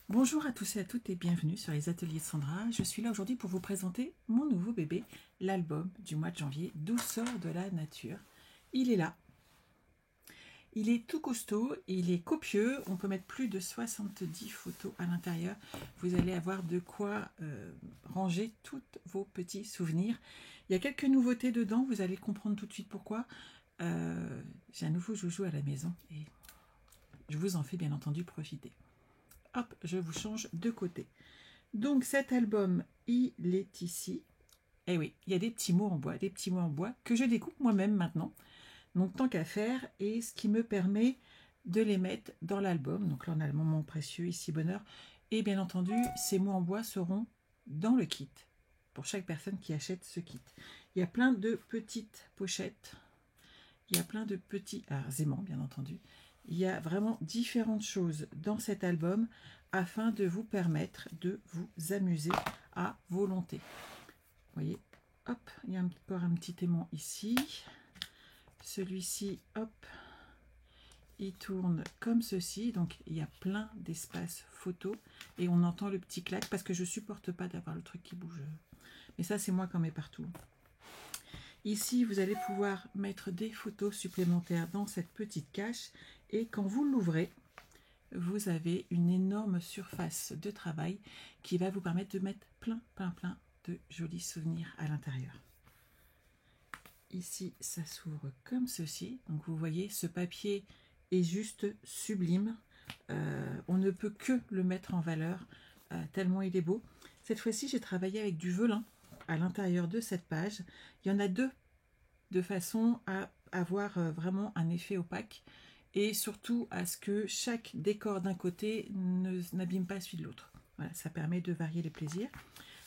Bonjour à tous et à toutes et bienvenue sur les ateliers de Sandra. Je suis là aujourd'hui pour vous présenter mon nouveau bébé, l'album du mois de janvier, Douceur de la nature. Il est là. Il est tout costaud, il est copieux, on peut mettre plus de 70 photos à l'intérieur. Vous allez avoir de quoi ranger tous vos petits souvenirs. Il y a quelques nouveautés dedans, vous allez comprendre tout de suite pourquoi. J'ai un nouveau joujou à la maison et je vous en fais bien entendu profiter. Hop, je vous change de côté. Donc cet album, il est ici. Et oui, il y a des petits mots en bois, que je découpe moi-même maintenant. Donc tant qu'à faire, et ce qui me permet de les mettre dans l'album. Donc là on a le moment précieux, ici bonheur. Et bien entendu, ces mots en bois seront dans le kit, pour chaque personne qui achète ce kit. Il y a plein de petites pochettes, il y a plein de petits aimants bien entendu. Il y a vraiment différentes choses dans cet album afin de vous permettre de vous amuser à volonté. Vous voyez, hop, il y a encore un petit aimant ici. Celui-ci, hop, il tourne comme ceci. Donc, il y a plein d'espaces photo. Et on entend le petit clac parce que je ne supporte pas d'avoir le truc qui bouge. Mais ça, c'est moi qui en mets partout. Ici, vous allez pouvoir mettre des photos supplémentaires dans cette petite cache. Et quand vous l'ouvrez, vous avez une énorme surface de travail qui va vous permettre de mettre plein de jolis souvenirs à l'intérieur. Ici, ça s'ouvre comme ceci. Donc, vous voyez, ce papier est juste sublime. On ne peut que le mettre en valeur tellement il est beau. Cette fois-ci, j'ai travaillé avec du velin à l'intérieur de cette page. Il y en a deux de façon à avoir vraiment un effet opaque et surtout à ce que chaque décor d'un côté n'abîme pas celui de l'autre. Voilà, ça permet de varier les plaisirs.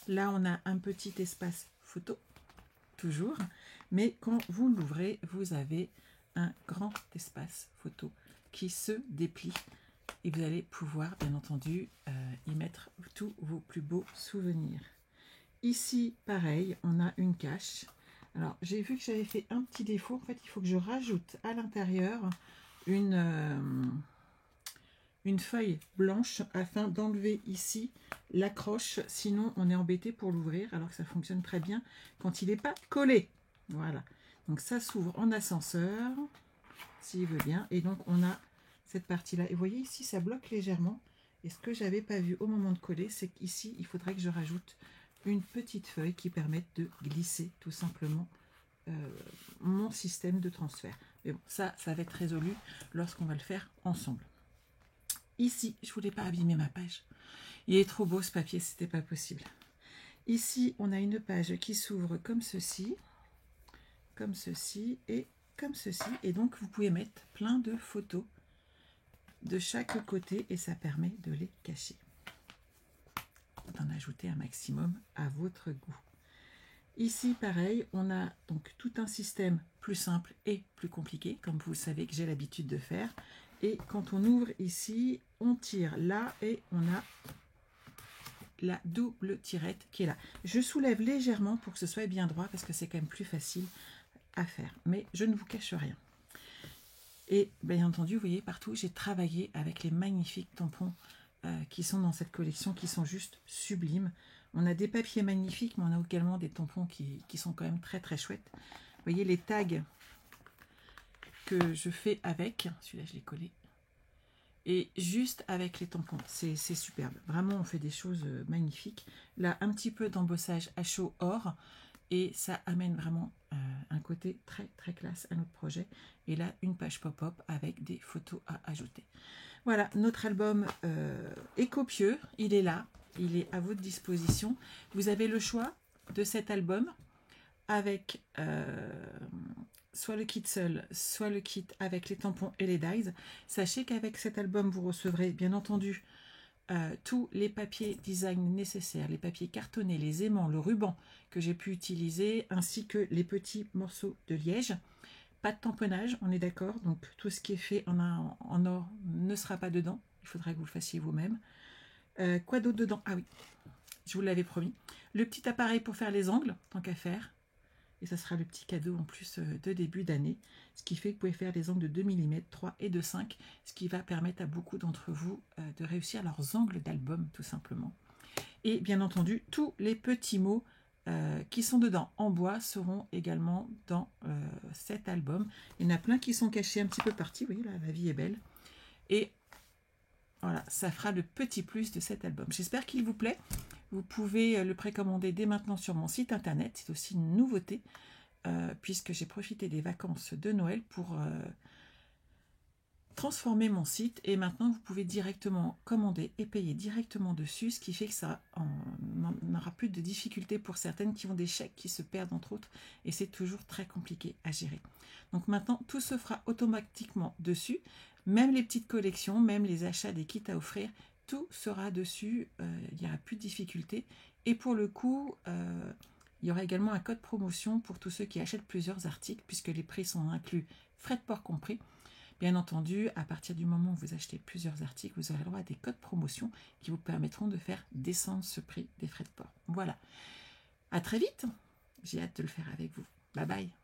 Là, on a un petit espace photo, toujours, mais quand vous l'ouvrez, vous avez un grand espace photo qui se déplie et vous allez pouvoir, bien entendu, y mettre tous vos plus beaux souvenirs. Ici, pareil, on a une cache. Alors, j'ai vu que j'avais fait un petit défaut. En fait, il faut que je rajoute à l'intérieur une feuille blanche afin d'enlever ici l'accroche. Sinon, on est embêté pour l'ouvrir, alors que ça fonctionne très bien quand il n'est pas collé. Voilà. Donc, ça s'ouvre en ascenseur, s'il veut bien. Et donc, on a cette partie-là. Et vous voyez, ici, ça bloque légèrement. Et ce que je n'avais pas vu au moment de coller, c'est qu'ici, il faudrait que je rajoute une petite feuille qui permette de glisser tout simplement mon système de transfert. Mais bon, ça va être résolu lorsqu'on va le faire ensemble. Ici, je ne voulais pas abîmer ma page. Il est trop beau ce papier, c'était pas possible. Ici, on a une page qui s'ouvre comme ceci et comme ceci. Et donc, vous pouvez mettre plein de photos de chaque côté et ça permet de les cacher. D'en ajouter un maximum à votre goût. Ici, pareil, on a donc tout un système plus simple et plus compliqué, comme vous savez que j'ai l'habitude de faire. Et quand on ouvre ici, on tire là et on a la double tirette qui est là. Je soulève légèrement pour que ce soit bien droit parce que c'est quand même plus facile à faire. Mais je ne vous cache rien. Et bien entendu, vous voyez, partout, j'ai travaillé avec les magnifiques tampons qui sont dans cette collection, qui sont juste sublimes. On a des papiers magnifiques, mais on a également des tampons qui sont quand même très chouettes. Vous voyez les tags que je fais avec, celui-là je l'ai collé, et juste avec les tampons, c'est superbe. Vraiment, on fait des choses magnifiques. Là, un petit peu d'embossage à chaud or, et ça amène vraiment un côté très classe à notre projet. Et là, une page pop-up avec des photos à ajouter. Voilà, notre album est copieux, il est là, il est à votre disposition. Vous avez le choix de cet album avec soit le kit seul, soit le kit avec les tampons et les dies. Sachez qu'avec cet album, vous recevrez bien entendu tous les papiers design nécessaires, les papiers cartonnés, les aimants, le ruban que j'ai pu utiliser, ainsi que les petits morceaux de liège. Pas de tamponnage, on est d'accord, donc tout ce qui est fait en or ne sera pas dedans, il faudra que vous le fassiez vous-même. Quoi d'autre dedans? Ah oui, je vous l'avais promis. Le petit appareil pour faire les angles, tant qu'à faire. et ça sera le petit cadeau en plus de début d'année, ce qui fait que vous pouvez faire des angles de 2 mm, 3 et de 5, ce qui va permettre à beaucoup d'entre vous de réussir leurs angles d'album tout simplement. Et bien entendu, tous les petits mots qui sont dedans en bois seront également dans cet album. Il y en a plein qui sont cachés un petit peu partis, oui, là, la vie est belle. Et voilà, ça fera le petit plus de cet album. J'espère qu'il vous plaît. Vous pouvez le précommander dès maintenant sur mon site internet. C'est aussi une nouveauté, puisque j'ai profité des vacances de Noël pour transformer mon site. Et maintenant, vous pouvez directement commander et payer directement dessus, ce qui fait que ça n'aura plus de difficultés pour certaines qui ont des chèques qui se perdent, entre autres. Et c'est toujours très compliqué à gérer. Donc maintenant, tout se fera automatiquement dessus. Même les petites collections, même les achats des kits à offrir, tout sera dessus, il n'y aura plus de difficultés. Et pour le coup, il y aura également un code promotion pour tous ceux qui achètent plusieurs articles, puisque les prix sont inclus, frais de port compris. Bien entendu, à partir du moment où vous achetez plusieurs articles, vous aurez le droit à des codes promotion qui vous permettront de faire descendre ce prix des frais de port. Voilà. À très vite. J'ai hâte de le faire avec vous. Bye bye.